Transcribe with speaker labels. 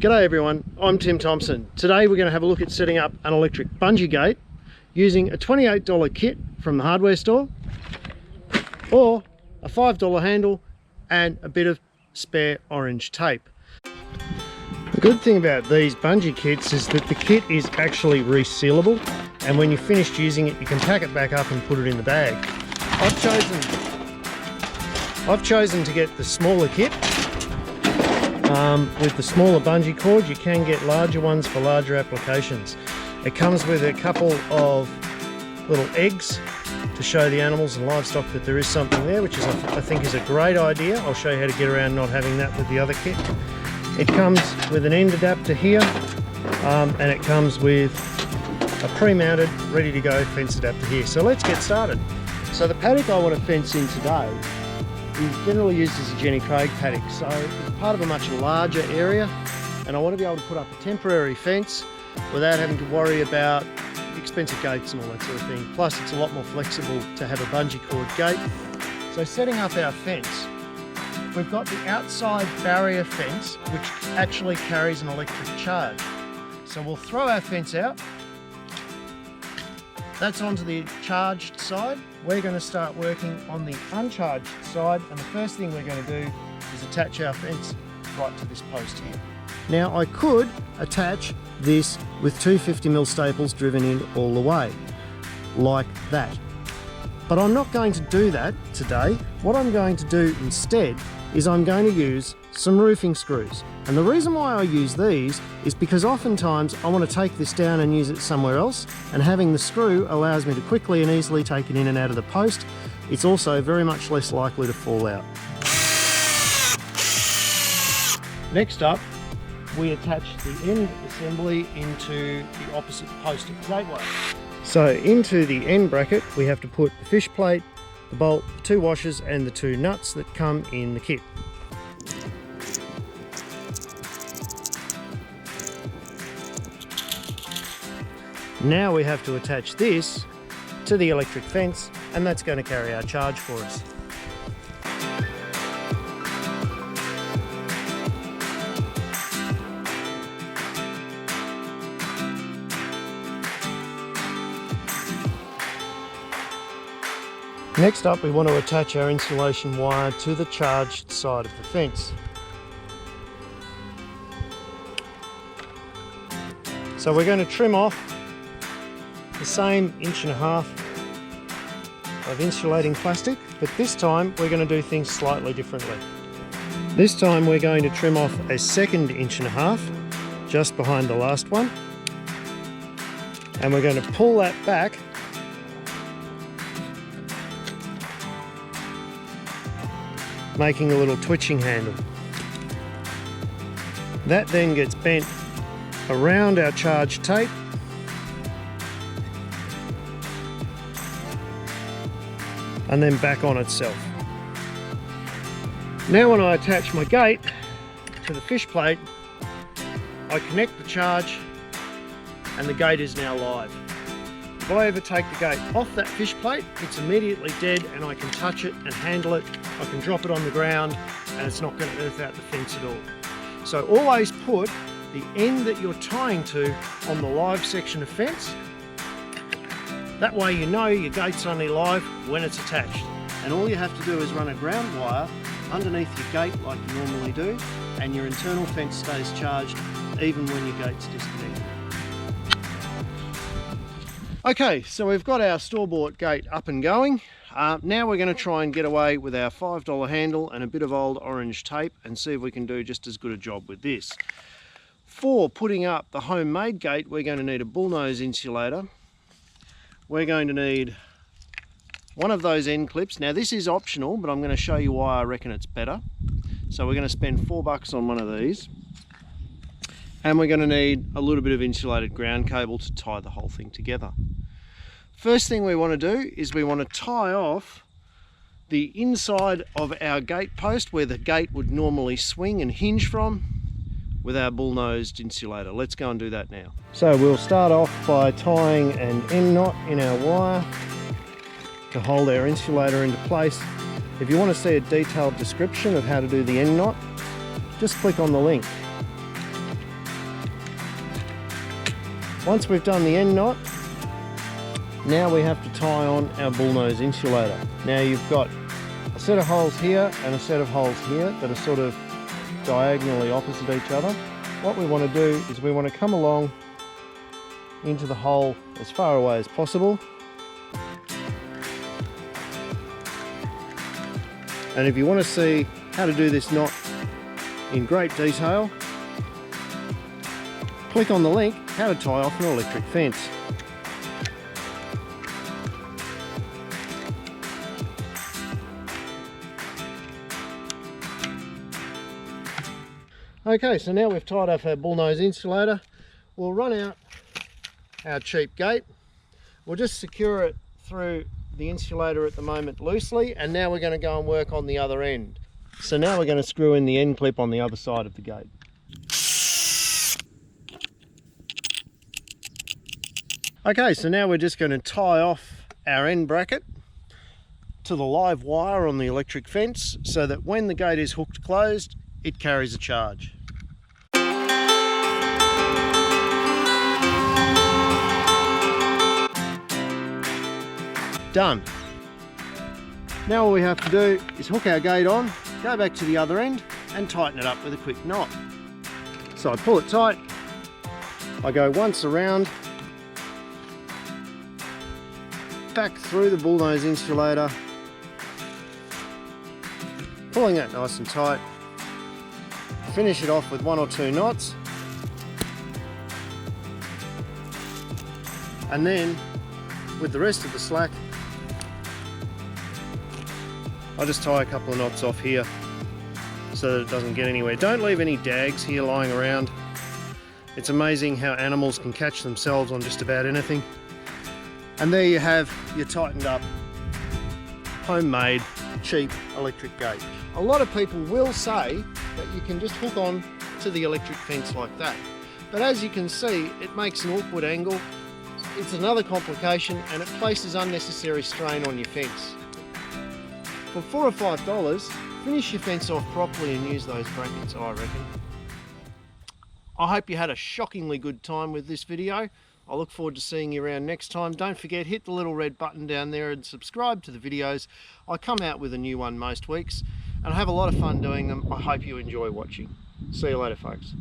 Speaker 1: G'day everyone, I'm Tim Thompson. Today we're going to have a look at setting up an electric bungee gate using a $28 kit from the hardware store or a $5 handle and a bit of spare orange tape. The good thing about these bungee kits is that the kit is actually resealable, and when you're finished using it you can pack it back up and put it in the bag. I've chosen to get the smaller kit. With the smaller bungee cord you can get larger ones for larger applications. It comes with a couple of little eggs to show the animals and livestock that there is something there, which is I think is a great idea. I'll show you how to get around not having that with the other kit. It comes with an end adapter here, and it comes with a pre-mounted, ready to go fence adapter here. So let's get started. So the paddock I want to fence in today is generally used as a Jenny Craig paddock, so it's part of a much larger area, and I want to be able to put up a temporary fence without having to worry about expensive gates and all that sort of thing. Plus it's a lot more flexible to have a bungee cord gate. So setting up our fence, we've got the outside barrier fence which actually carries an electric charge. So we'll throw our fence out. That's onto the charged side. We're going to start working on the uncharged side, and the first thing we're going to do is attach our fence right to this post here. Now I could attach this with two 50mm staples driven in all the way, like that. But I'm not going to do that today. What I'm going to do instead is I'm going to use some roofing screws. And the reason why I use these is because oftentimes I want to take this down and use it somewhere else, and having the screw allows me to quickly and easily take it in and out of the post. It's also very much less likely to fall out. Next up, we attach the end assembly into the opposite post of the gateway. So into the end bracket we have to put the fish plate, the bolt, the two washers and the two nuts that come in the kit. Now we have to attach this to the electric fence, and that's going to carry our charge for us. Next up, we want to attach our insulation wire to the charged side of the fence. So we're going to trim off the same 1.5 inches of insulating plastic, but this time we're going to do things slightly differently. This time we're going to trim off a second 1.5 inches just behind the last one, and we're going to pull that back making a little twitching handle. That then gets bent around our charged tape and then back on itself. Now when I attach my gate to the fish plate, I connect the charge and the gate is now live. If I ever take the gate off that fish plate, it's immediately dead and I can touch it and handle it. I can drop it on the ground and it's not going to earth out the fence at all. So always put the end that you're tying to on the live section of fence. That way you know your gate's only live when it's attached. And all you have to do is run a ground wire underneath your gate like you normally do, and your internal fence stays charged even when your gate's disconnected. Okay, so we've got our store-bought gate up and going. Now we're going to try and get away with our $5 handle and a bit of old orange tape and see if we can do just as good a job with this. For putting up the homemade gate, we're going to need a bullnose insulator. We're going to need one of those end clips. Now this is optional, but I'm going to show you why I reckon it's better. So we're going to spend $4 on one of these. And we're going to need a little bit of insulated ground cable to tie the whole thing together. First thing we want to do is we want to tie off the inside of our gate post where the gate would normally swing and hinge from with our bull-nosed insulator. Let's go and do that now. So we'll start off by tying an end knot in our wire to hold our insulator into place. If you want to see a detailed description of how to do the end knot, just click on the link. Once we've done the end knot, now we have to tie on our bullnose insulator. Now you've got a set of holes here and a set of holes here that are sort of diagonally opposite each other. What we want to do is we want to come along into the hole as far away as possible. And if you want to see how to do this knot in great detail, click on the link, How to Tie Off an Electric Fence. Okay, so now we've tied off our bullnose insulator, we'll run out our cheap gate. We'll just secure it through the insulator at the moment loosely, and now we're going to go and work on the other end. So now we're going to screw in the end clip on the other side of the gate. Okay, so now we're just going to tie off our end bracket to the live wire on the electric fence so that when the gate is hooked closed, it carries a charge. Done. Now all we have to do is hook our gate on, go back to the other end and tighten it up with a quick knot. So I pull it tight, I go once around, back through the bullnose insulator, pulling that nice and tight, finish it off with 1 or 2 knots, and then with the rest of the slack I'll just tie a couple of knots off here so that it doesn't get anywhere. Don't leave any dags here lying around. It's amazing how animals can catch themselves on just about anything. And there you have your tightened up, homemade, cheap electric gate. A lot of people will say that you can just hook on to the electric fence like that. But as you can see, it makes an awkward angle. It's another complication and it places unnecessary strain on your fence. For $4 or $5, finish your fence off properly and use those brackets, I reckon. I hope you had a shockingly good time with this video. I look forward to seeing you around next time. Don't forget, hit the little red button down there and subscribe to the videos. I come out with a new one most weeks and I have a lot of fun doing them. I hope you enjoy watching. See you later, folks.